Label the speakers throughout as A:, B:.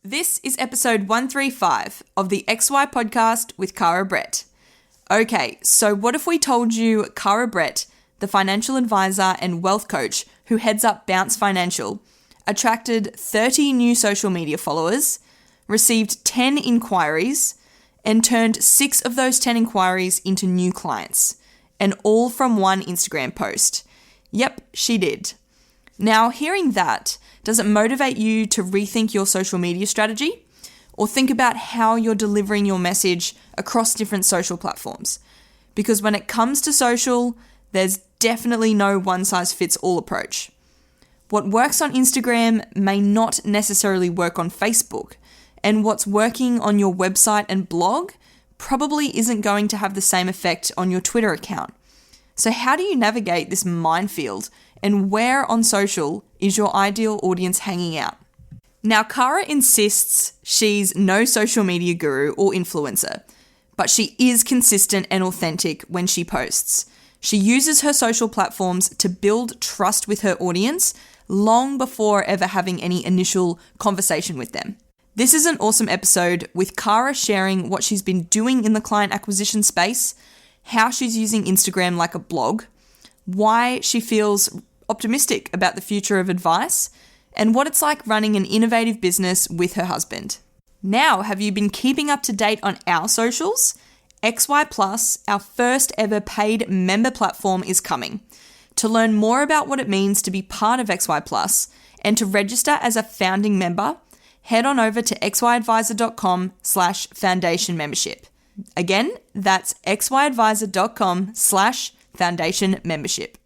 A: This is episode 135 of the XY podcast with Cara Brett. Okay, so what if we told you Cara Brett, the financial advisor and wealth coach who heads up Bounce Financial, attracted 30 new social media followers, received 10 inquiries, and turned 6 of those 10 inquiries into new clients, and all from one Instagram post. Yep, she did. Now, hearing that, does it motivate you to rethink your social media strategy? Or think about how you're delivering your message across different social platforms? Because when it comes to social, there's definitely no one-size-fits-all approach. What works on Instagram may not necessarily work on Facebook, and what's working on your website and blog probably isn't going to have the same effect on your Twitter account. So how do you navigate this minefield, and where on social is your ideal audience hanging out? Now, Cara insists she's no social media guru or influencer, but she is consistent and authentic when she posts. She uses her social platforms to build trust with her audience long before ever having any initial conversation with them. This is an awesome episode with Cara sharing what she's been doing in the client acquisition space, how she's using Instagram like a blog, why she feels optimistic about the future of advice, and what it's like running an innovative business with her husband. Now, have you been keeping up to date on our socials? XY Plus, our first ever paid member platform, is coming. To learn more about what it means to be part of XY Plus and to register as a founding member, head on over to xyadvisor.com/foundation membership. Again, that's xyadvisor.com/foundation membership.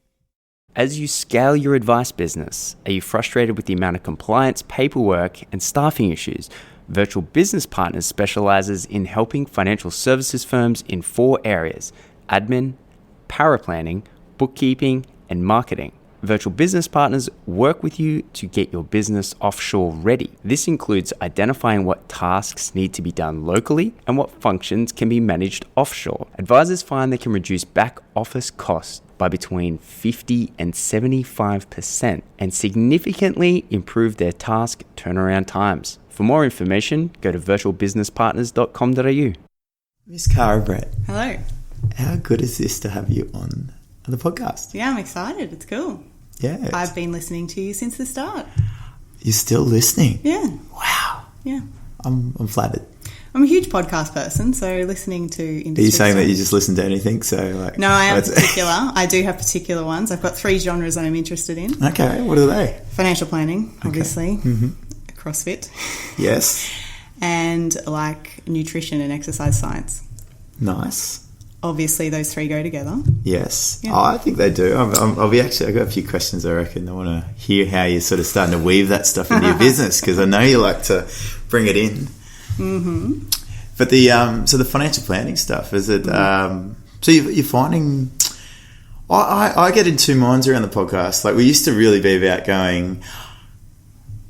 B: As you scale your advice business, are you frustrated with the amount of compliance, paperwork, and staffing issues? Virtual Business Partners specializes in helping financial services firms in 4 areas: admin, paraplanning, bookkeeping, and marketing. Virtual Business Partners work with you to get your business offshore ready. This includes identifying what tasks need to be done locally and what functions can be managed offshore. Advisors find they can reduce back office costs by between 50 and 75% and significantly improve their task turnaround times. For more information, go to virtualbusinesspartners.com.au.
C: Miss Cara Brett.
D: Hello.
C: How good is this to have you on the podcast?
D: Yeah, I'm excited. It's cool.
C: Yeah.
D: I've been listening to you since the start.
C: You're still listening?
D: Yeah.
C: Wow.
D: Yeah.
C: I'm flattered.
D: I'm a huge podcast person, so listening to industry.
C: Are you saying
D: stuff.
C: that you just listen to anything?
D: No, I am particular. I do have particular ones. I've got 3 genres that I'm interested in.
C: Okay, what are they?
D: Financial planning, obviously.
C: Okay. Mm-hmm.
D: CrossFit.
C: Yes.
D: And like nutrition and exercise science.
C: Nice.
D: Obviously, those 3 go together.
C: Yes.
D: Yeah.
C: Oh, I think they do. I've got a few questions, I reckon. I want to hear how you're sort of starting to weave that stuff into your business, because I know you like to bring it in.
D: Mm-hmm.
C: But so the financial planning stuff, is it, so you're finding, I get in 2 minds around the podcast. Like, we used to really be about going,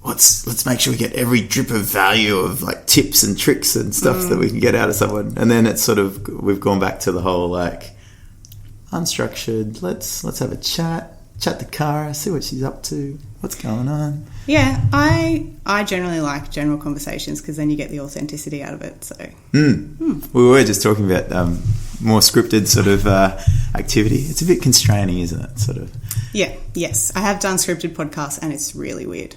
C: let's make sure we get every drip of value of like tips and tricks and stuff that we can get out of someone. And then it's sort of, we've gone back to the whole like unstructured, let's have a chat to Cara, see what she's up to, what's going on.
D: Yeah, I generally like general conversations because then you get the authenticity out of it. So
C: We were just talking about more scripted sort of activity. It's a bit constraining, isn't it? Sort of.
D: Yeah, yes. I have done scripted podcasts and it's really weird.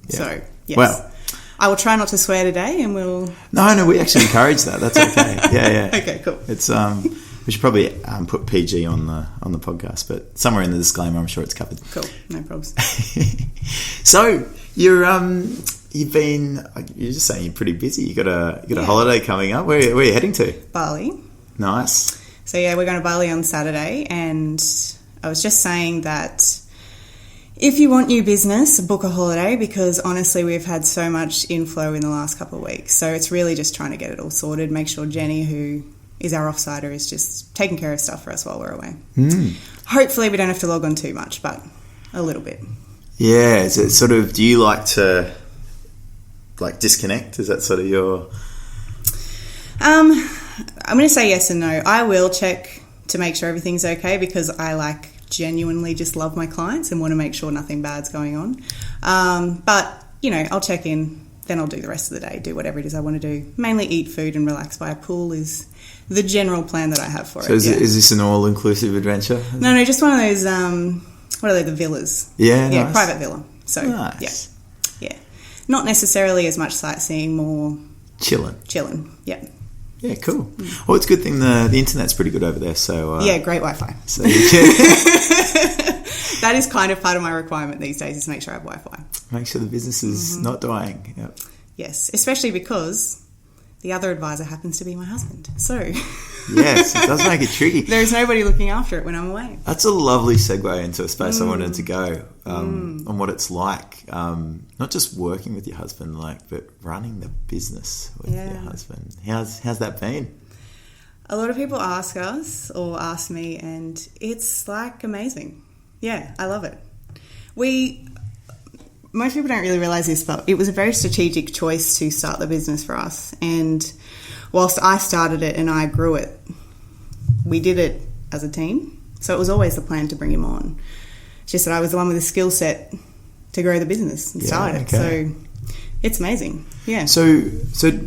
C: Yeah.
D: So, yes.
C: Well,
D: I will try not to swear today and we'll...
C: No, we actually encourage that. That's okay. Yeah.
D: Okay, cool.
C: It's we should probably put PG on the podcast, but somewhere in the disclaimer, I'm sure it's covered.
D: Cool, no problems.
C: So you're just saying you're pretty busy. You got a holiday coming up. Where are you heading to?
D: Bali.
C: Nice.
D: So yeah, we're going to Bali on Saturday, and I was just saying that if you want new business, book a holiday, because honestly we've had so much inflow in the last couple of weeks. So it's really just trying to get it all sorted, make sure Jenny, who is our offsider, is just taking care of stuff for us while we're away. Hopefully we don't have to log on too much, but a little bit.
C: Yeah, is it sort of, do you like to like disconnect? Is that sort of your...
D: I'm going to say yes and no. I will check to make sure everything's okay, because I genuinely just love my clients and want to make sure nothing bad's going on. But, I'll check in then I'll do the rest of the day, do whatever it is I want to do. Mainly eat food and relax by a pool is the general plan that I have for it.
C: So is this an all-inclusive adventure?
D: No, just one of those, what are they, the villas?
C: Yeah,
D: yeah,
C: nice.
D: Private villa. So,
C: nice.
D: Yeah. Not necessarily as much sightseeing, more...
C: Chilling.
D: Yeah.
C: Yeah, cool. Well, it's a good thing the internet's pretty good over there, so...
D: yeah, great Wi-Fi.
C: So you can...
D: That is kind of part of my requirement these days, is make sure I have Wi-Fi.
C: Make sure the business is not dying. Yep.
D: Yes, especially because the other advisor happens to be my husband. So...
C: Yes, it does make it tricky.
D: There is nobody looking after it when I'm away.
C: That's a lovely segue into a space I wanted to go on what it's like, not just working with your husband, but running the business with your husband. How's that been?
D: A lot of people ask us or ask me, and it's like amazing. Yeah, I love it. Most people don't really realise this, but it was a very strategic choice to start the business for us. And whilst I started it and I grew it, we did it as a team. So it was always the plan to bring him on. It's just that I was the one with the skill set to grow the business and start it.
C: Okay.
D: So it's amazing. Yeah.
C: So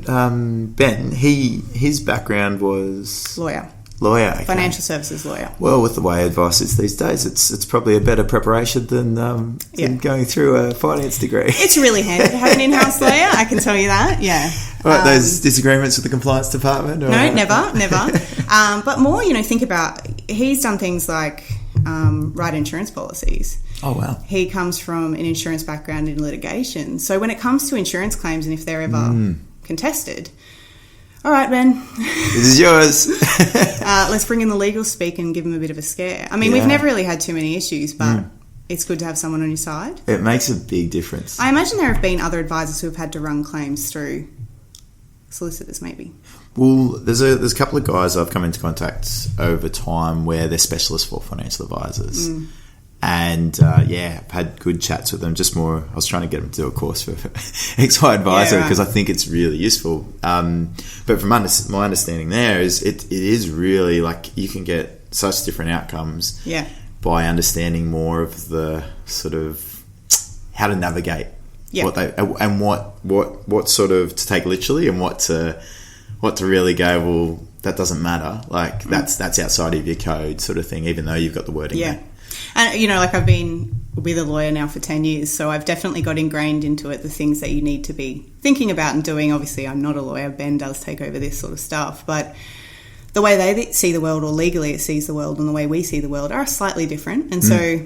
C: Ben, his background was
D: Lawyer.
C: Okay.
D: Financial services lawyer.
C: Well, with the way advice is these days, it's probably a better preparation than going through a finance degree.
D: It's really handy to have an in-house lawyer, I can tell you that, yeah.
C: Right, those disagreements with the compliance department? Or?
D: No, never. But more, think about, he's done things like write insurance policies.
C: Oh, wow.
D: He comes from an insurance background in litigation. So when it comes to insurance claims and if they're ever contested... All right, Ben.
C: This is yours.
D: Let's bring in the legal speak and give him a bit of a scare. I mean, we've never really had too many issues, but it's good to have someone on your side.
C: It makes a big difference.
D: I imagine there have been other advisors who have had to run claims through solicitors, maybe.
C: Well, there's a couple of guys I've come into contact over time where they're specialists for financial advisors. And I've had good chats with them. I was trying to get them to do a course for XY Advisor because I think it's really useful. But from my understanding there is it is really like you can get such different outcomes by understanding more of the sort of how to navigate what they and what sort of to take literally and what to really go, well, that doesn't matter. Like that's outside of your code sort of thing, even though you've got the wording there.
D: And, I've been with a lawyer now for 10 years, so I've definitely got ingrained into it, the things that you need to be thinking about and doing. Obviously, I'm not a lawyer. Ben does take over this sort of stuff. But the way they see the world, or legally it sees the world, and the way we see the world are slightly different. And so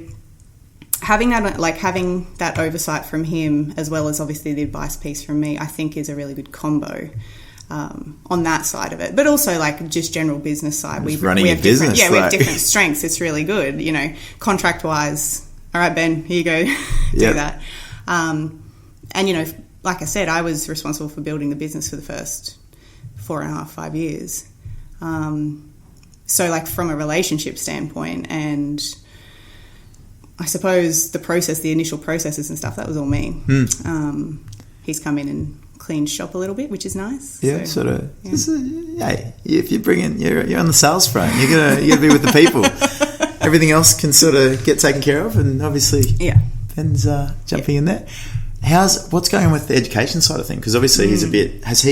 D: having that oversight from him, as well as obviously the advice piece from me, I think is a really good combo. On that side of it, but also just general business side. We have business. We have different strengths. It's really good, contract wise. All right, Ben, here you go, do that. And like I said, I was responsible for building the business for the first 4.5-5 years. So from a relationship standpoint, and I suppose the initial processes and stuff, that was all me. He's come in and clean shop a little bit, which is nice.
C: Yeah, so, sort of. Yeah. If you bring in, you're on the sales front. You're gonna be with the people. Everything else can sort of get taken care of, and obviously, Ben's jumping in there. What's going on with the education side of things? Because obviously he's a bit. Has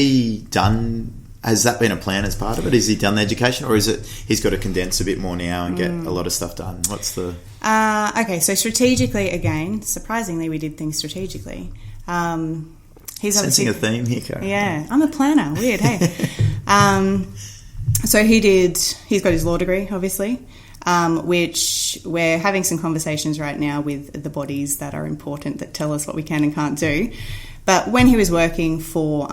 C: that been a plan as part of it? Has he done the education, or is it he's got to condense a bit more now and get a lot of stuff done? What's the?
D: Okay, so strategically, again, surprisingly, we did things strategically. He's
C: sensing a theme here, Cara.
D: Yeah, I'm a planner. Weird, hey. So he's got his law degree, obviously, which we're having some conversations right now with the bodies that are important that tell us what we can and can't do. But when he was working for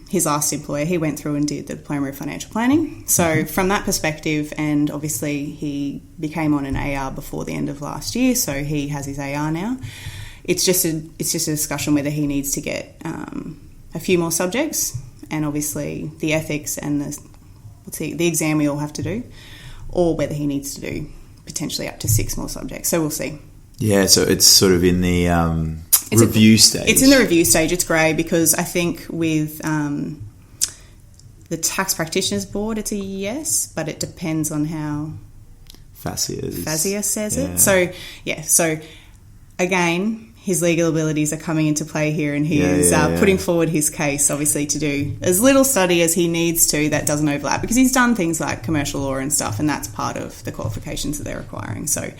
D: his last employer, he went through and did the Diploma of Financial Planning. So from that perspective, and obviously he became on an AR before the end of last year, so he has his AR now. It's just a discussion whether he needs to get a few more subjects, and obviously the ethics and the exam we all have to do, or whether he needs to do potentially up to 6 more subjects. So we'll see.
C: Yeah, so it's sort of in the review stage. It's
D: in the review stage. It's great because I think with the Tax Practitioners Board, it's a yes, but it depends on how FASIA says it. So again, his legal abilities are coming into play here, and he is putting forward his case, obviously, to do as little study as he needs to that doesn't overlap, because he's done things like commercial law and stuff, and that's part of the qualifications that they're requiring. So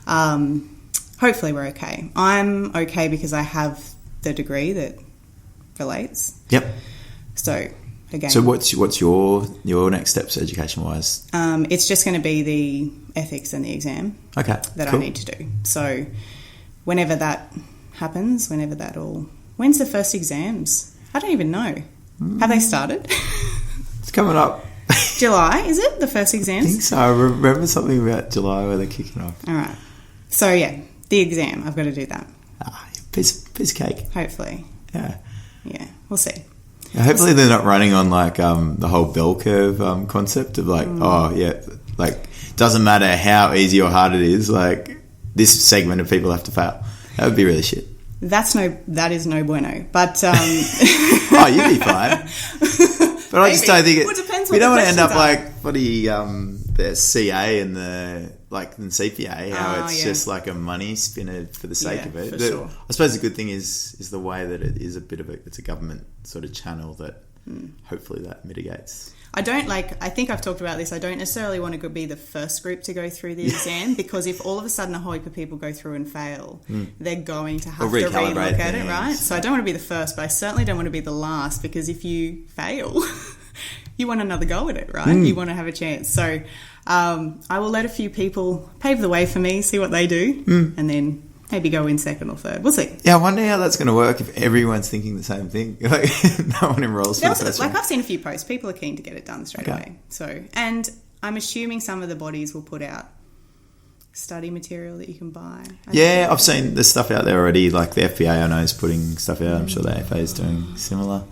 D: hopefully we're okay. I'm okay because I have the degree that relates.
C: Yep.
D: So again,
C: so what's your next steps education wise?
D: It's just going to be the ethics and the exam.
C: Okay.
D: That
C: cool.
D: I need to do. So whenever that happens, when's the first exams? I don't even know. Have they started?
C: It's coming up.
D: July, is it the first exams?
C: I think so. I remember something about July where they're kicking off.
D: All right. So yeah, the exam. I've got to do that.
C: Piece of cake.
D: Hopefully.
C: Yeah.
D: Yeah, we'll see.
C: Yeah, hopefully they're not running on like the whole bell curve concept of like, doesn't matter how easy or hard it is, like this segment of people have to fail. That would be really shit.
D: That is no bueno. But
C: oh, you'd be fine. But I just don't think it.
D: Well, it depends
C: we
D: what
C: don't
D: the
C: want to end up
D: questions
C: like the CA and the CPA. How it's just like a money spinner for the sake of it.
D: For sure.
C: I suppose the good thing is the way that it is it's a government sort of channel that hopefully that mitigates.
D: I think I've talked about this. I don't necessarily want to be the first group to go through the exam, because if all of a sudden a whole heap of people go through and fail, they're going to have to relook at it, right? So I don't want to be the first, but I certainly don't want to be the last, because if you fail, you want another go at it, right? You want to have a chance. So I will let a few people pave the way for me, see what they do, and then maybe go in second or third. We'll see.
C: Yeah, I wonder how that's going to work if everyone's thinking the same thing. Like, no one enrolls for the first one.
D: I've seen a few posts. People are keen to get it done straight away. So, and I'm assuming some of the bodies will put out study material that you can buy.
C: I've seen there's stuff out there already. Like the FBA, I know, is putting stuff out. I'm sure the AFA is doing similar.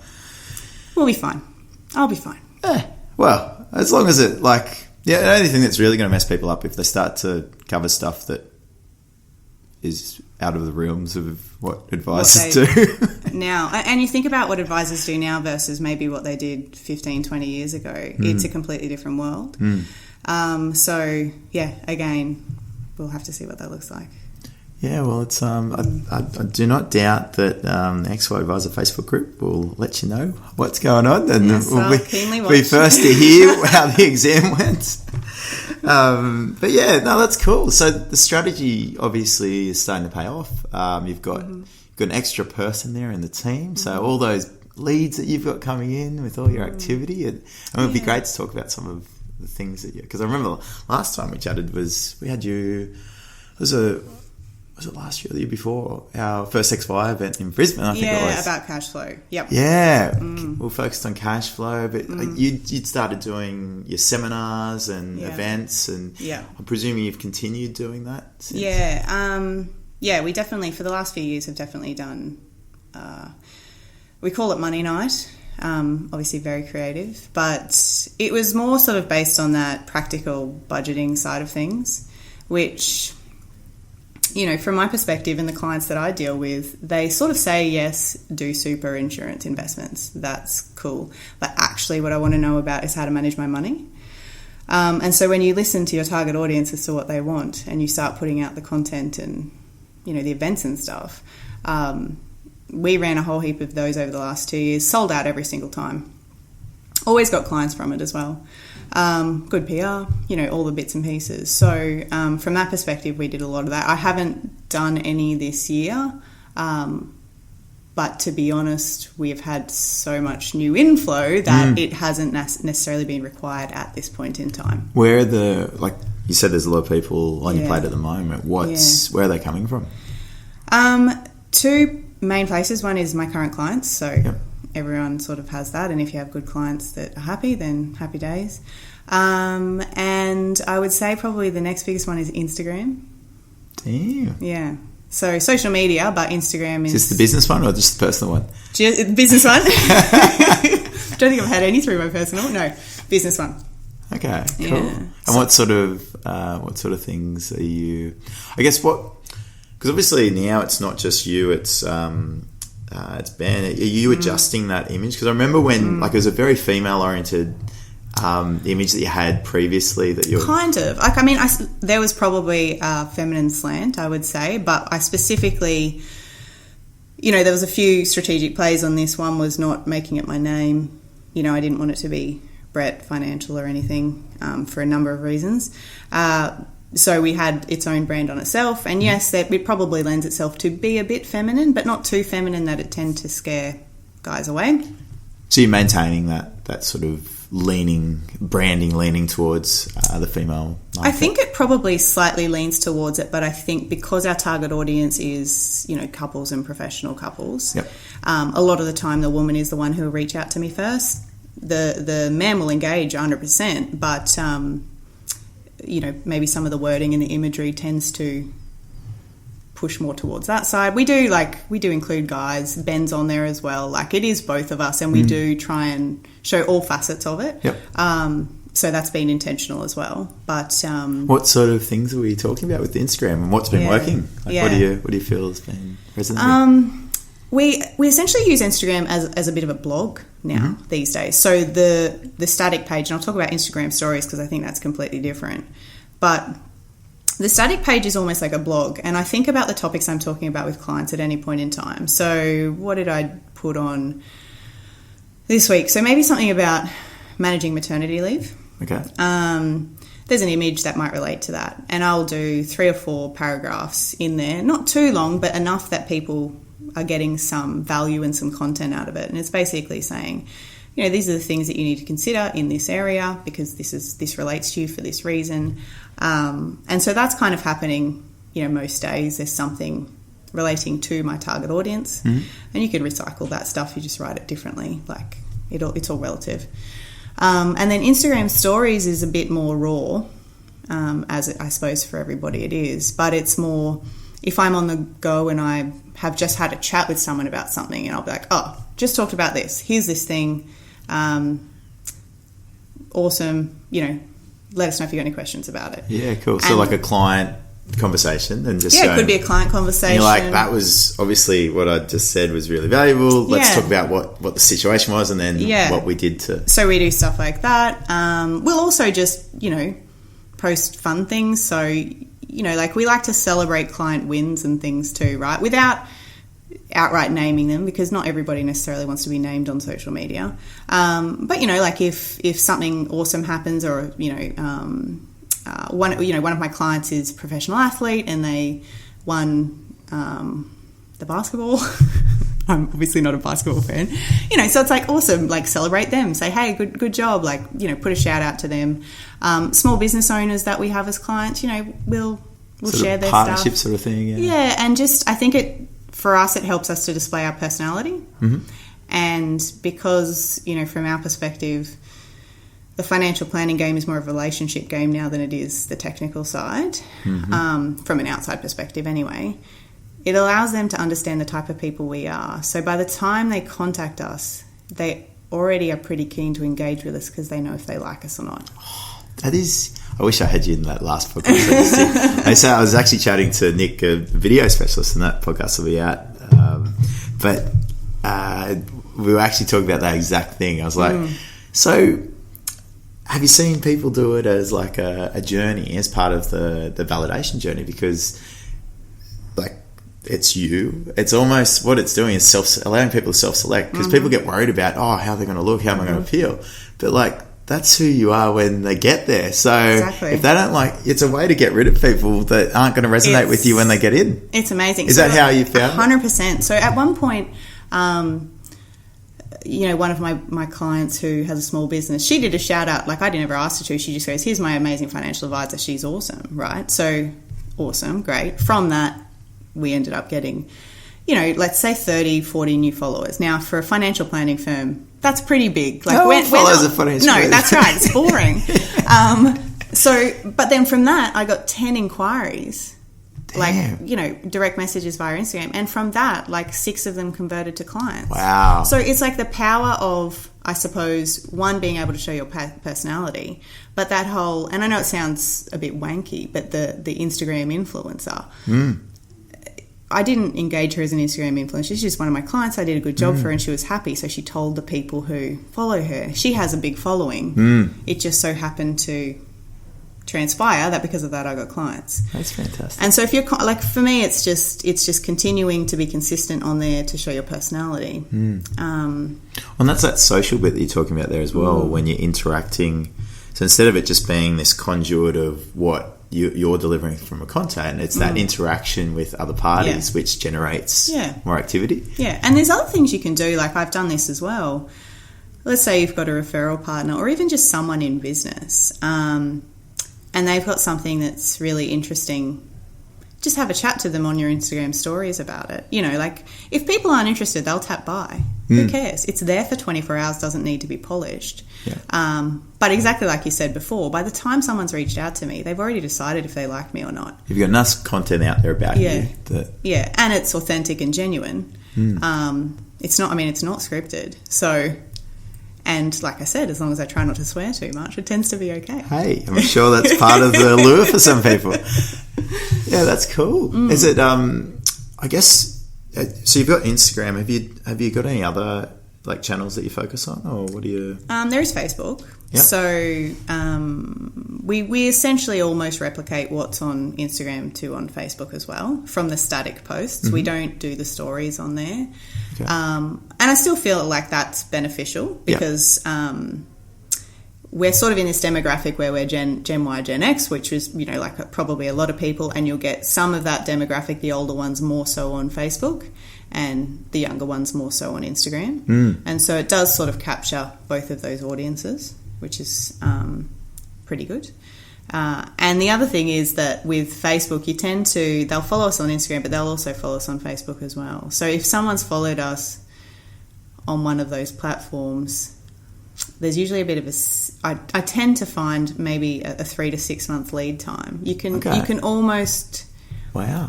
D: We'll be fine. I'll be fine.
C: Well, as long as it the only thing that's really going to mess people up if they start to cover stuff that is out of the realms of what advisors do.
D: Now, and you think about what advisors do now versus maybe what they did 15, 20 years ago. It's a completely different world. So, yeah, again, we'll have to see what that looks like.
C: Yeah, well, it's I do not doubt that the XY Advisor Facebook group will let you know what's going on, and we'll be first to hear how the exam went. But yeah, no, that's cool. So the strategy obviously is starting to pay off. You've got an extra person there in the team, so all those leads that you've got coming in with all your activity, and it would be great to talk about some of the things that because I remember last time we chatted we had you. Was it last year or the year before? Our first XY event in Brisbane, I think it was.
D: Yeah, about cash flow. Yep.
C: Yeah. We focused on cash flow, but you'd started doing your seminars and events, and I'm presuming you've continued doing that since?
D: Yeah, we definitely, for the last few years, have definitely done, we call it Money Night, obviously very creative, but it was more sort of based on that practical budgeting side of things, which... from my perspective and the clients that I deal with, they sort of say, yes, do super insurance investments. That's cool. But actually what I want to know about is how to manage my money. And so when you listen to your target audience as to what they want and you start putting out the content and, the events and stuff, we ran a whole heap of those over the last 2 years, sold out every single time. Always got clients from it as well. Good PR, all the bits and pieces. So from that perspective, we did a lot of that. I haven't done any this year, but to be honest, we have had so much new inflow that it hasn't necessarily been required at this point in time.
C: Where are you said there's a lot of people on your plate at the moment. Where are they coming from?
D: Two main places. One is my current clients, so... Yep. Everyone sort of has that, and if you have good clients that are happy, then happy days. And I would say probably the next biggest one is Instagram.
C: Damn.
D: Yeah. So social media, but Instagram is...
C: Is this the business one or just the personal one?
D: The business one. I don't think I've had any through my personal. No, business one.
C: Okay, cool.
D: Yeah.
C: And what sort of things are you... I guess because obviously now it's not just you, it's Ben. Are you adjusting that image? Because I remember when it was a very female-oriented image that you had previously that you
D: kind of there was probably a feminine slant, I would say, but I specifically there was a few strategic plays on this. One was not making it my name. I didn't want it to be Brett Financial or anything for a number of reasons. So we had its own brand on itself. And yes, it probably lends itself to be a bit feminine, but not too feminine that it tend to scare guys away.
C: So you're maintaining that sort of branding leaning towards the female market?
D: I think it probably slightly leans towards it, but I think because our target audience is, couples and professional couples,
C: yep.
D: A lot of the time the woman is the one who will reach out to me first. The man will engage 100%, but, maybe some of the wording and the imagery tends to push more towards that side. We do include guys. Ben's on there as well. It is both of us, and we do try and show all facets of it.
C: Yep.
D: So that's been intentional as well. But
C: what sort of things are we talking about with Instagram, and what's been working? What do you feel has been resonating?
D: We essentially use Instagram as a bit of a blog now these days. So the static page, and I'll talk about Instagram stories because I think that's completely different. But the static page is almost like a blog, and I think about the topics I'm talking about with clients at any point in time. So what did I put on this week? So maybe something about managing maternity leave.
C: Okay.
D: There's an image that might relate to that, and I'll do 3 or 4 paragraphs in there, not too long, but enough that people are getting some value and some content out of it. And it's basically saying, these are the things that you need to consider in this area because this relates to you for this reason. And so that's kind of happening, most days. There's something relating to my target audience, and you can recycle that stuff. You just write it differently. It's all relative. And then Instagram stories is a bit more raw, as I suppose for everybody it is, but it's more if I'm on the go and I have just had a chat with someone about something, and I'll be like, oh, just talked about this. Here's this thing. Awesome. Let us know if you've got any questions about it.
C: Yeah, cool. So a client conversation and just
D: it could be a client conversation.
C: And you're that was obviously what I just said was really valuable. Let's talk about what the situation was and then what we did to...
D: So we do stuff like that. We'll also just, post fun things. So, we like to celebrate client wins and things too, right? Without outright naming them because not everybody necessarily wants to be named on social media. But, if something awesome happens or, one of my clients is a professional athlete and they won the basketball. I'm obviously not a basketball fan. So it's awesome, celebrate them. Say, hey, good job. Put a shout out to them. Small business owners that we have as clients, we'll share their
C: partnership
D: stuff.
C: Sort of thing, yeah.
D: Yeah, and just I think for us it helps us to display our personality. Mm-hmm. And because, from our perspective, the financial planning game is more of a relationship game now than it is the technical side, from an outside perspective anyway. It allows them to understand the type of people we are. So by the time they contact us, they already are pretty keen to engage with us because they know if they like us or not.
C: That is... I wish I had you in that last podcast. I was actually chatting to Nick, a video specialist, and that podcast will be out. But we were actually talking about that exact thing. I was like, so have you seen people do it as a journey, as part of the validation journey? Because it's you. It's almost what it's doing is allowing people to self-select because people get worried about, how they're going to look, how am I going to appeal? But that's who you are when they get there. So if they don't it's a way to get rid of people that aren't going to resonate with you when they get in.
D: It's amazing.
C: Is that how you found
D: 100%. So at one point, one of my clients who has a small business, she did a shout out. I never asked her to. She just goes, here's my amazing financial advisor. She's awesome, right? So awesome, great. From that, we ended up getting, let's say 30, 40 new followers. Now, for a financial planning firm, that's pretty big.
C: No one follows a financial
D: No, that's right. It's boring. But then from that, I got 10 inquiries.
C: Damn.
D: Direct messages via Instagram. And from that, 6 of them converted to clients.
C: Wow.
D: So it's the power of, I suppose, one, being able to show your personality, but that whole, and I know it sounds a bit wanky, but the Instagram influencer. I didn't engage her as an Instagram influencer. She's just one of my clients. I did a good job for her and she was happy. So she told the people who follow her. She has a big following. It just so happened to transpire that because of that I got clients.
C: That's fantastic.
D: And so if you're like, for me, it's just continuing to be consistent on there to show your personality.
C: And that's that social bit that you're talking about there as well, when you're interacting. So instead of it just being this conduit of what you're delivering from a content, it's that interaction with other parties which generates more activity.
D: Yeah, and there's other things you can do. Like I've done this as well. Let's say you've got a referral partner or even just someone in business, and they've got something that's really interesting. Just have a chat to them on your Instagram stories about it. You know, like if people aren't interested, they'll tap by. Who cares? It's there for 24 hours, doesn't need to be polished.
C: Yeah.
D: But exactly like you said before, by the time someone's reached out to me, they've already decided if they like me or not.
C: You've got enough content out there about you.
D: Yeah, and it's authentic and genuine. It's not scripted. So, and like I said, as long as I try not to swear too much, it tends to be okay.
C: Hey, I'm sure that's part of the lure for some people. Yeah, that's cool. Is it, I guess, so you've got Instagram. Have you got any other like channels that you focus on, or what do you?
D: There is Facebook. Yep. So we essentially almost replicate what's on Instagram to on Facebook as well from the static posts. We don't do the stories on there, and I still feel like that's beneficial because we're sort of in this demographic where we're Gen Y, Gen X, which is, you know, like probably a lot of people, and you'll get some of that demographic, the older ones more so on Facebook and the younger ones more so on Instagram. And so it does sort of capture both of those audiences, which is pretty good. And the other thing is that with Facebook, they'll follow us on Instagram, but they'll also follow us on Facebook as well. So if someone's followed us on one of those platforms, there's usually a bit of I tend to find maybe a 3 to 6 month lead time. You can almost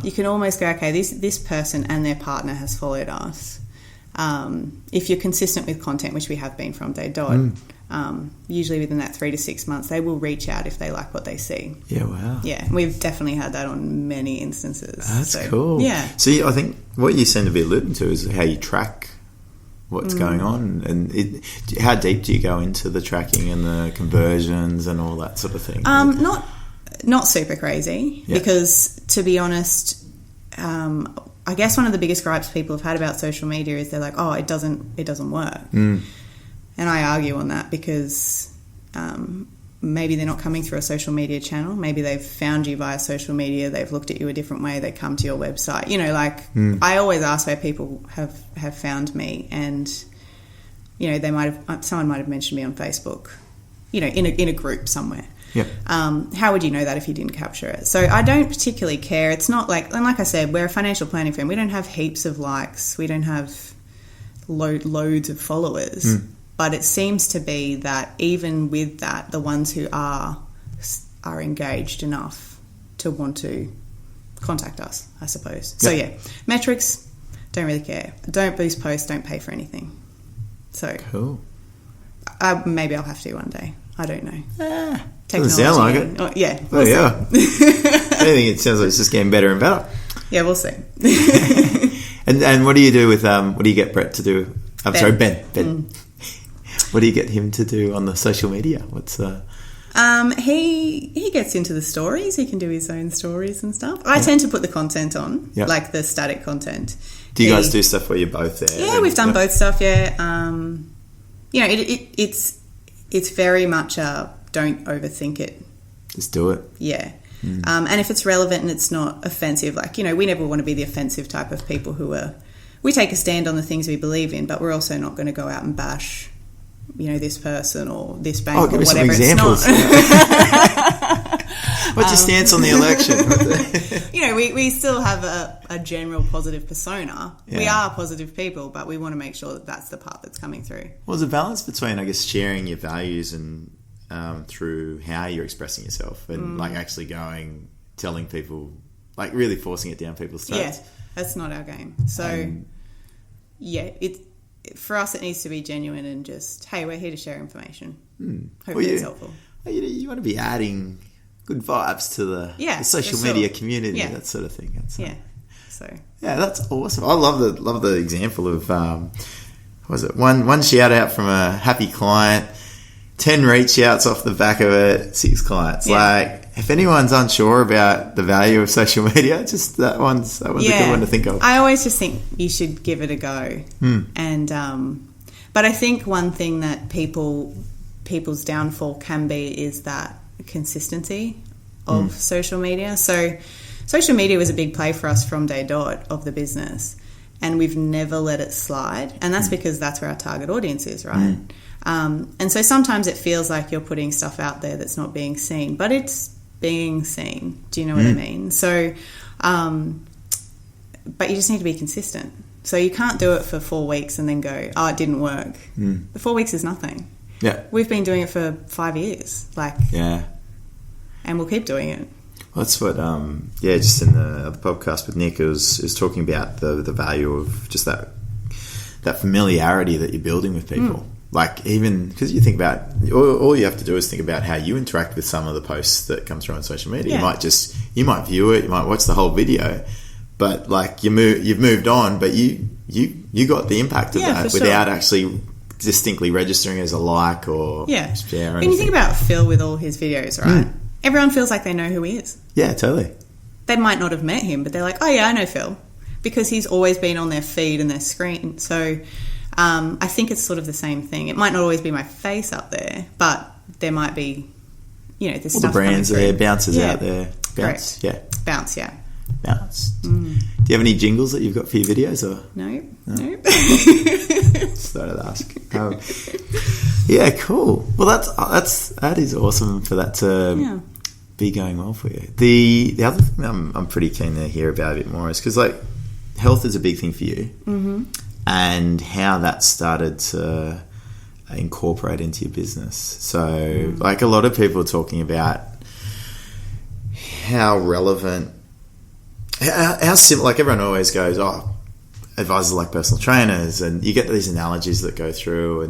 D: you can almost go, okay, this person and their partner has followed us. If you're consistent with content, which we have been from day dot, usually within that 3 to 6 months, they will reach out if they like what they see.
C: Yeah, wow.
D: Yeah, we've definitely had that on many instances.
C: That's cool.
D: Yeah.
C: So I think what you seem to be alluding to is how you track what's going on, and how deep do you go into the tracking and the conversions and all that sort of thing?
D: Not super crazy, because to be honest, I guess one of the biggest gripes people have had about social media is they're like, oh, it doesn't work. And I argue on that because maybe they're not coming through a social media channel. Maybe they've found you via social media. They've looked at you a different way. They come to your website. You know, like I always ask where people have found me, and you know, someone might have mentioned me on Facebook. You know, in a group somewhere.
C: Yeah.
D: How would you know that if you didn't capture it? So I don't particularly care. It's not like, and like I said, we're a financial planning firm. We don't have heaps of likes. We don't have loads of followers. But it seems to be that even with that, the ones who are engaged enough to want to contact us, I suppose. So yeah, metrics, don't really care. Don't boost posts, don't pay for anything. So
C: cool.
D: Maybe I'll have to one day. I don't know.
C: Doesn't sound like it.
D: Oh, yeah.
C: We'll see. I think it sounds like it's just getting better and better.
D: Yeah, we'll see.
C: And what do you do with what do you get Brett to do? Ben. What do you get him to do on the social media? What's
D: he gets into the stories. He can do his own stories and stuff. I tend to put the content on, like the static content.
C: Do you guys do stuff where you're both there?
D: Yeah, we've done both stuff. Yeah, you know, it's very much don't overthink it.
C: Just do it.
D: Yeah. And if it's relevant and it's not offensive, like, you know, we never want to be the offensive type of people we take a stand on the things we believe in, but we're also not going to go out and bash, you know, this person or this bank or whatever.
C: Some examples. What's your stance on the election?
D: You know, we still have a general positive persona. Yeah. We are positive people, but we want to make sure that that's the part that's coming through.
C: Well, there's a balance between, I guess, sharing your values and through how you're expressing yourself and like actually telling people, like really forcing it down people's throats.
D: Yeah, that's not our game. So, for us, it needs to be genuine and just, hey, we're here to share information. Hopefully it's helpful.
C: You want to be adding good vibes to the social media community, that sort of thing. That's awesome. I love the example of one shout out from a happy client, 10 reach outs off the back of it, 6 clients. Like, if anyone's unsure about the value of social media, just that one's a good one to think of.
D: I always just think you should give it a go. And but I think one thing that people's downfall can be is that consistency of social media. So social media was a big play for us from day dot of the business, and we've never let it slide. And that's because that's where our target audience is, right? And so sometimes it feels like you're putting stuff out there that's not being seen, but it's being seen. Do you know what I mean? So, but you just need to be consistent. So you can't do it for 4 weeks and then go, oh, it didn't work. The 4 weeks is nothing.
C: Yeah.
D: We've been doing it for 5 years. And we'll keep doing it.
C: Well, that's what, just in the other podcast with Nick, is talking about the value of just that familiarity that you're building with people. Like, even because you think about, all you have to do is think about how you interact with some of the posts that come through on social media. You might view it, you might watch the whole video, but like you've moved on, but you got the impact of that without actually distinctly registering as a like or share.
D: When you think about Phil with all his videos, right? Everyone feels like they know who he is.
C: Yeah, totally.
D: They might not have met him, but they're like, oh yeah, I know Phil, because he's always been on their feed and their screen. So I think it's sort of the same thing. It might not always be my face up there, but there might be, this stuff.
C: The brands there, Bounce's out there.
D: Bounce, Bounce.
C: Do you have any jingles that you've got for your videos? Or
D: No.
C: Just thought I'd ask. Yeah, cool. Well, that is awesome for that to be going well for you. The other thing I'm pretty keen to hear about a bit more is because like health is a big thing for you, and how that started to incorporate into your business. So, like a lot of people are talking about how relevant. How simple, like everyone always goes, oh, advisors are like personal trainers, and you get these analogies that go through,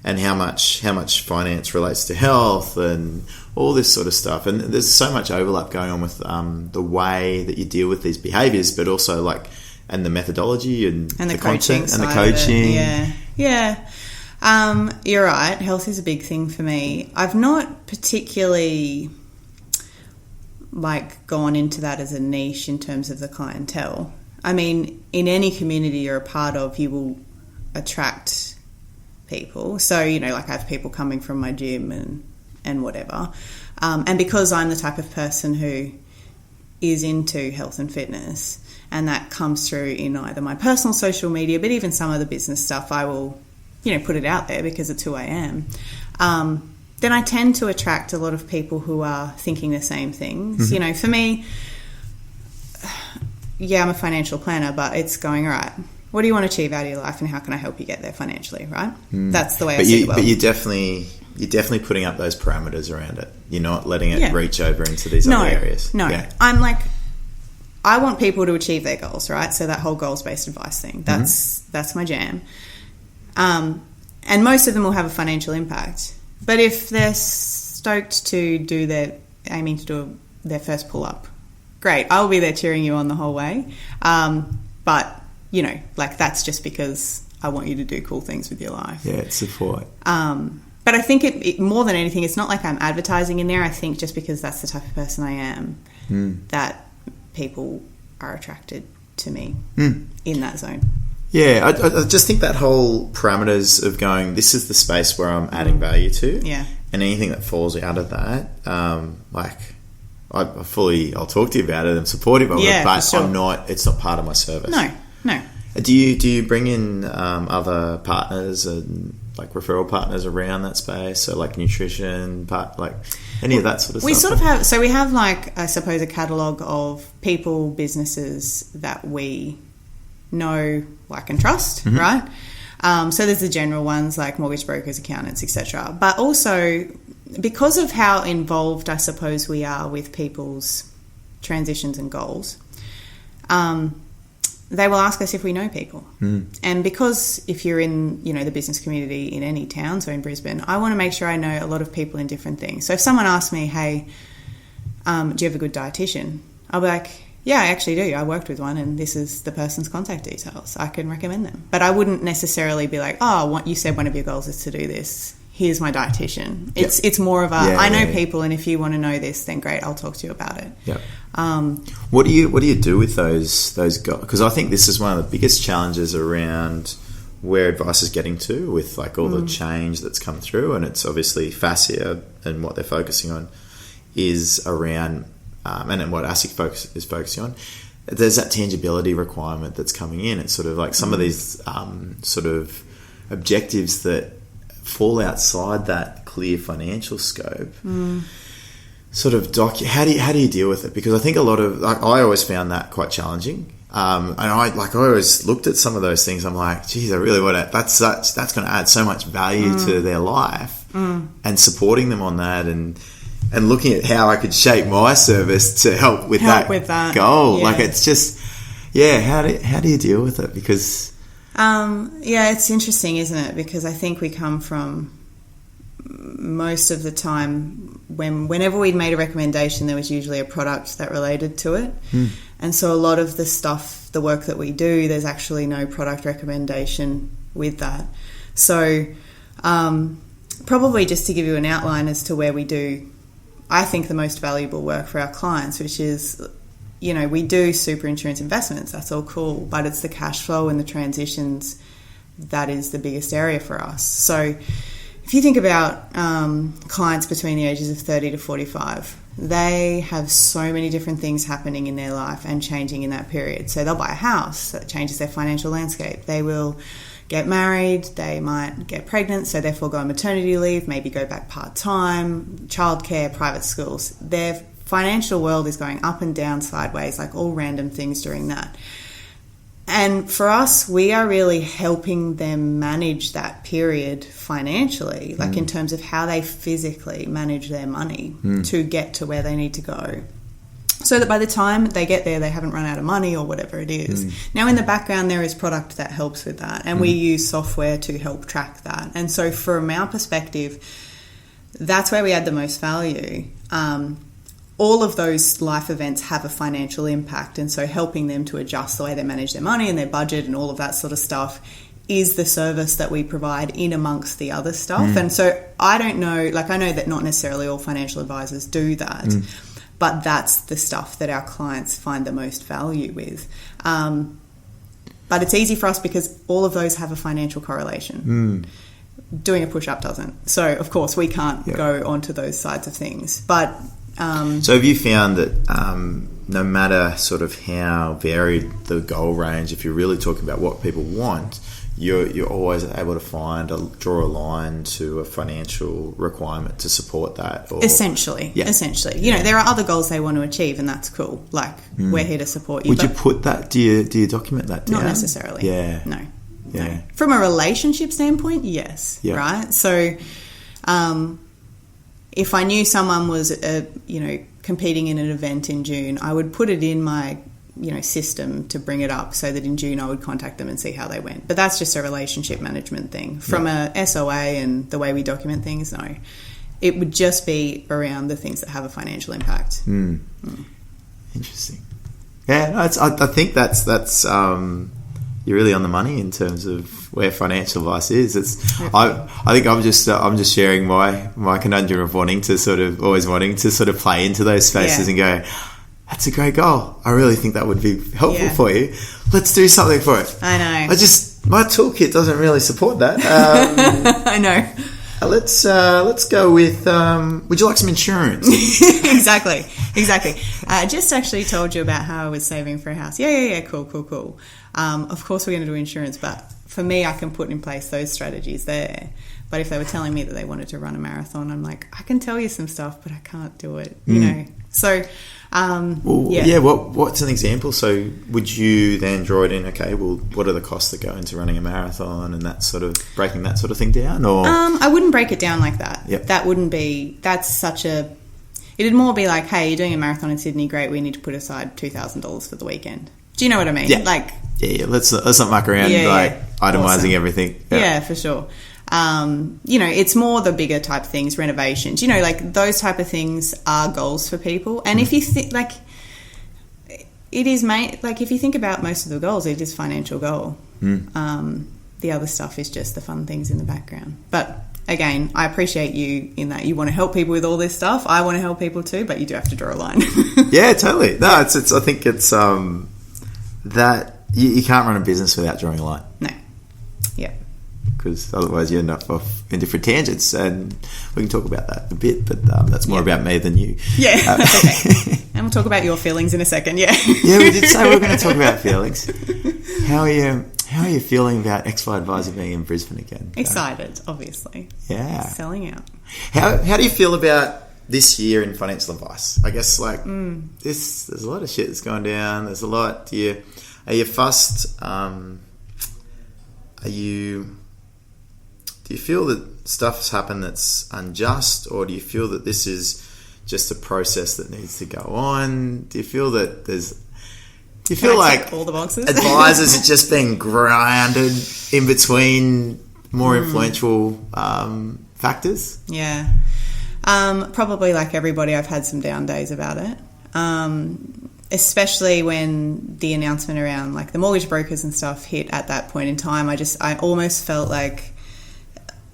C: and how much finance relates to health and all this sort of stuff. And there's so much overlap going on with the way that you deal with these behaviours, but also and the methodology and the content and the coaching.
D: You're right. Health is a big thing for me. I've not particularly gone into that as a niche in terms of the clientele. I mean, in any community you're a part of, you will attract people. So, I have people coming from my gym and whatever. And because I'm the type of person who is into health and fitness, and that comes through in either my personal social media, but even some of the business stuff, I will, put it out there because it's who I am. Then I tend to attract a lot of people who are thinking the same things. For me, I'm a financial planner, but it's going, all right, what do you want to achieve out of your life and how can I help you get there financially, right? That's the way I see it.
C: But you're definitely putting up those parameters around it. You're not letting it reach over into these other areas.
D: No. Yeah. I'm I want people to achieve their goals, right? So that whole goals-based advice thing, that's my jam. And most of them will have a financial impact. But if they're stoked to aiming to do their first pull-up, great. I'll be there cheering you on the whole way. But, that's just because I want you to do cool things with your life.
C: Yeah, it's support.
D: But I think it more than anything, it's not like I'm advertising in there. I think just because that's the type of person I am, that people are attracted to me in that zone.
C: Yeah, I just think that whole parameters of going, this is the space where I'm adding value to.
D: Yeah.
C: And anything that falls out of that, I'll talk to you about it. I'm supportive of it, but it's not part of my service.
D: No.
C: Do you bring in other partners and referral partners around that space? So nutrition, any of that sort of stuff?
D: We sort of have, so we have I suppose a catalogue of people, businesses that we know, like and trust, right? So there's the general ones like mortgage brokers, accountants, etc. But also because of how involved I suppose we are with people's transitions and goals, they will ask us if we know people. And because if you're in, the business community in any town, so in Brisbane, I want to make sure I know a lot of people in different things. So if someone asks me, hey, do you have a good dietitian? I'll be like, yeah, I actually do. I worked with one and this is the person's contact details. I can recommend them. But I wouldn't necessarily be like, oh, you said one of your goals is to do this. here's my dietitian. It's more of a, I know people, and if you want to know this, then great, I'll talk to you about it.
C: Yep. What do you do with those guys? Because I think this is one of the biggest challenges around where advice is getting to with like all the change that's come through, and it's obviously fascia and what they're focusing on is around, and what ASIC is focusing on. There's that tangibility requirement that's coming in. It's sort of like some of these sort of objectives that fall outside that clear financial scope. Sort of how do you deal with it? Because I think a lot of, like, I always found that quite challenging. And I always looked at some of those things. I'm like, geez, I really want to. That's going to add so much value to their life, and supporting them on that, and looking at how I could shape my service to help with that goal.
D: Yeah.
C: Like, it's just, how do you deal with it? Because
D: it's interesting, isn't it? Because I think we come from, most of the time, whenever we'd made a recommendation, there was usually a product that related to it. And so a lot of the stuff, the work that we do, there's actually no product recommendation with that. So probably just to give you an outline as to where we do, I think, the most valuable work for our clients, which is, we do super insurance investments. That's all cool. But it's the cash flow and the transitions that is the biggest area for us. So if you think about clients between the ages of 30 to 45, they have so many different things happening in their life and changing in that period. So they'll buy a house, that changes their financial landscape. They will get married, they might get pregnant, so therefore go on maternity leave, maybe go back part-time, childcare, private schools. Their financial world is going up and down, sideways, like all random things during that. And for us, we are really helping them manage that period financially, like in terms of how they physically manage their money to get to where they need to go, so that by the time they get there, they haven't run out of money or whatever it is. Now, in the background, there is product that helps with that, and we use software to help track that. And so from our perspective, that's where we add the most value. All of those life events have a financial impact, and so helping them to adjust the way they manage their money and their budget and all of that sort of stuff is the service that we provide in amongst the other stuff. And so I don't know, like, I know that not necessarily all financial advisors do that, but that's the stuff that our clients find the most value with. But it's easy for us because all of those have a financial correlation. Doing a push-up doesn't. So, of course, we can't go onto those sides of things. But
C: so have you found that no matter sort of how varied the goal range, if you're really talking about what people want, you're always able to draw a line to a financial requirement to support that? Or, essentially.
D: There are other goals they want to achieve, and that's cool. Like, we're here to support you.
C: Would you put that, do you document that down?
D: Not necessarily.
C: No.
D: From a relationship standpoint, yes. Right? So if I knew someone was, competing in an event in June, I would put it in my, system to bring it up so that in June I would contact them and see how they went. But that's just a relationship management thing. From a SOA and the way we document things, no. It would just be around the things that have a financial impact.
C: Interesting. Yeah, no, I think that's you're really on the money in terms of where financial advice is. I think I'm just sharing my conundrum of wanting to sort of play into those spaces and go, that's a great goal. I really think that would be helpful for you. Let's do something for it.
D: I know.
C: My toolkit doesn't really support that.
D: I know.
C: Let's go with. Would you like some insurance?
D: Exactly. I just actually told you about how I was saving for a house. Yeah. Cool. Of course, we're going to do insurance, but for me, I can put in place those strategies there. But if they were telling me that they wanted to run a marathon, I'm like, I can tell you some stuff, but I can't do it. You know. So.
C: What's an example? So would you then draw it in? Okay, well, what are the costs that go into running a marathon, and that sort of breaking that sort of thing down? Or
D: I wouldn't break it down like that.
C: Yep.
D: That wouldn't be. That's such a. It'd more be like, hey, you're doing a marathon in Sydney. Great, we need to put aside $2,000 for the weekend. Do you know what I mean?
C: Yeah.
D: Like.
C: Yeah. Let's not muck around itemizing everything.
D: Yeah, for sure. It's more the bigger type things, renovations, like those type of things are goals for people. And if you think if you think about most of the goals, it is financial goal. The other stuff is just the fun things in the background. But again, I appreciate you in that you want to help people with all this stuff. I want to help people too, but you do have to draw a line.
C: Yeah, totally. No, it's I think it's that you can't run a business without drawing a line.
D: No. Yeah.
C: Because otherwise you end up off in different tangents, and we can talk about that a bit, but that's more about me than you.
D: Yeah, that's okay. And we'll talk about your feelings in a second, yeah.
C: Yeah, we did say we were going to talk about feelings. How are you feeling about XY Advisor being in Brisbane again?
D: Excited, obviously.
C: Yeah.
D: Selling out.
C: How do you feel about this year in financial advice? I guess there's a lot of shit that's going down. There's a lot. Are you fussed? Do you feel that stuff's happened that's unjust, or do you feel that this is just a process that needs to go on? Do you feel that like
D: all the boxes?
C: Advisors are just being grounded in between more influential factors?
D: Yeah. Probably like everybody, I've had some down days about it. Especially when the announcement around like the mortgage brokers and stuff hit at that point in time. I almost felt like,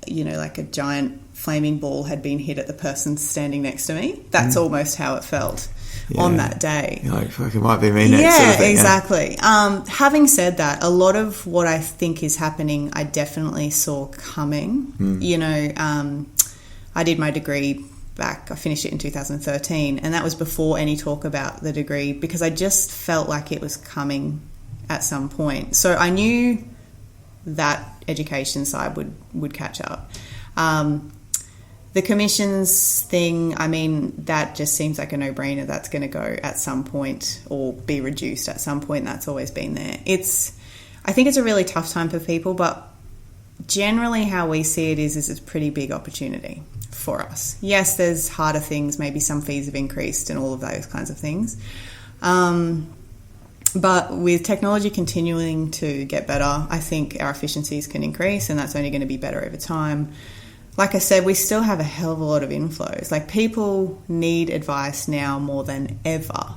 D: like a giant flaming ball had been hit at the person standing next to me. That's almost how it felt on that day.
C: You're like, fuck, it might be me next.
D: Yeah,
C: sort of thing,
D: exactly. Having said that, a lot of what I think is happening, I definitely saw coming. I did my degree back, I finished it in 2013, and that was before any talk about the degree, because I just felt like it was coming at some point. So I knew that education side would catch up. The commissions thing, I mean, that just seems like a no-brainer. That's going to go at some point or be reduced at some point. That's always been there. I think it's a really tough time for people, but generally how we see it is it's a pretty big opportunity for us. Yes, there's harder things. Maybe some fees have increased and all of those kinds of things. But with technology continuing to get better, I think our efficiencies can increase, and that's only going to be better over time. Like I said, we still have a hell of a lot of inflows. Like, people need advice now more than ever.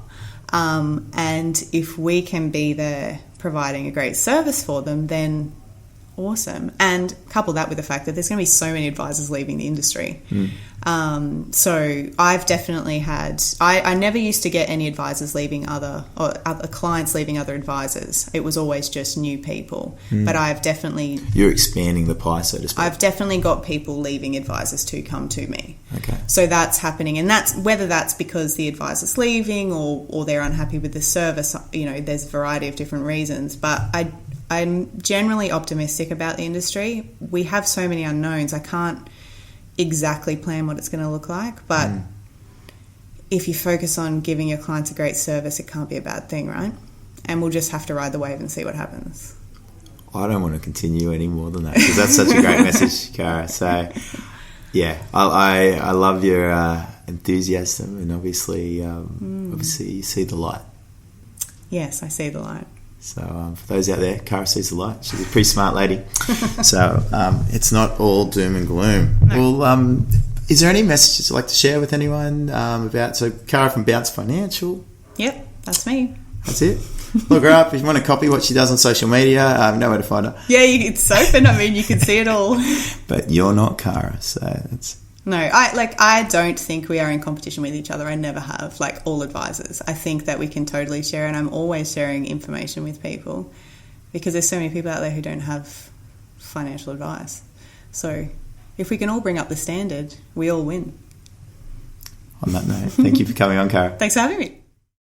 D: And if we can be there providing a great service for them, then awesome. And couple that with the fact that there's going to be so many advisors leaving the industry. So I've definitely had, I never used to get any advisors leaving other clients leaving other advisors. It was always just new people. But I've definitely...
C: You're expanding the pie, so to speak.
D: I've definitely got people leaving advisors to come to me.
C: Okay.
D: So that's happening. And that's whether that's because the advisor's leaving or they're unhappy with the service, there's a variety of different reasons. But I'm generally optimistic about the industry. We have so many unknowns. I can't exactly plan what it's going to look like, but if you focus on giving your clients a great service, it can't be a bad thing, right? And we'll just have to ride the wave and see what happens.
C: I don't want to continue any more than that, because that's such a great message, Cara. So, yeah, I love your enthusiasm, and obviously you see the light. Yes,
D: I see the light.
C: So for those out there, Cara sees the light. She's a pretty smart lady. So it's not all doom and gloom. No. Well, is there any messages you'd like to share with anyone about... So Cara from Bounce Financial.
D: Yep, that's me.
C: That's it. Look her up. If you want to copy what she does on social media, know where to find her.
D: Yeah, it's open. I mean, you can see it all.
C: But you're not Cara, so it's...
D: No, I don't think we are in competition with each other. I never have, like all advisors. I think that we can totally share, and I'm always sharing information with people because there's so many people out there who don't have financial advice. So if we can all bring up the standard, we all win.
C: On that note, thank you for coming on, Cara.
D: Thanks for having me.